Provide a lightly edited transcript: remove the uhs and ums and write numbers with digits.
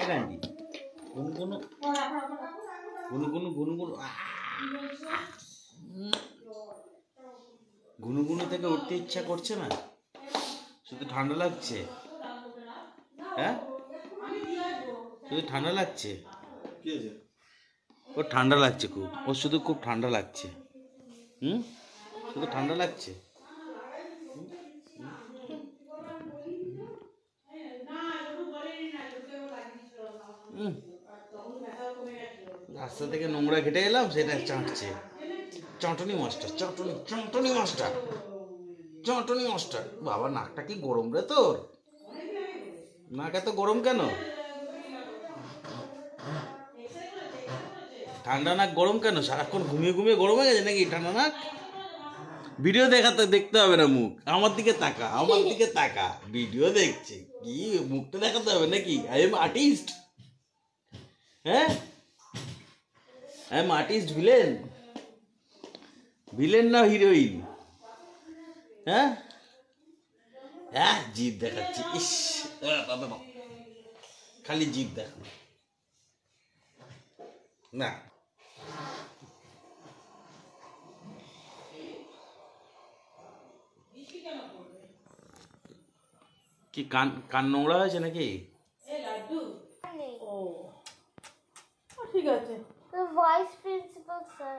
Candy গুনগুনু গুনগুনু গুনগুনু গুনগুনু থেকে উঠতে ইচ্ছা করছে না, শুধু ঠান্ডা লাগছে। হ্যাঁ, শুধু ঠান্ডা লাগছে। ওর ঠান্ডা লাগছে খুব, ওর শুধু খুব ঠান্ডা লাগছে। শুধু ঠান্ডা লাগছে। রাস্তা থেকে নোংরা ঘেটে এলাম, সেটা চাটছে। চটনি মাস্টার, চটনি চটনি মাস্টার, চটনি মাস্টার। বাবা নাকটা কি গরম রে তোর? নাক এত গরম কেন? ঠান্ডা নাক গরম কেন? সারাক্ষণ ঘুমিয়ে ঘুমিয়ে গরম হয়ে গেছে নাকি ঠান্ডা নাক? ভিডিও দেখতে হবে না মুখ, আমার দিকে তাকা, আমার দিকে তাকা। ভিডিও দেখছে কি, মুখটা দেখাতে হবে নাকি? I am artist. হ্যাঁ, I am artist. Villain, villain না হিরোইন? হ্যাঁ হ্যাঁ, জিভ দেখাচ্ছি। ইস বাবা, খালি জিভ দেখা না। কি কান কান নোংরা হয়েছে নাকি? ঠিক আছে, ভাইস প্রিন্সিপাল স্যার।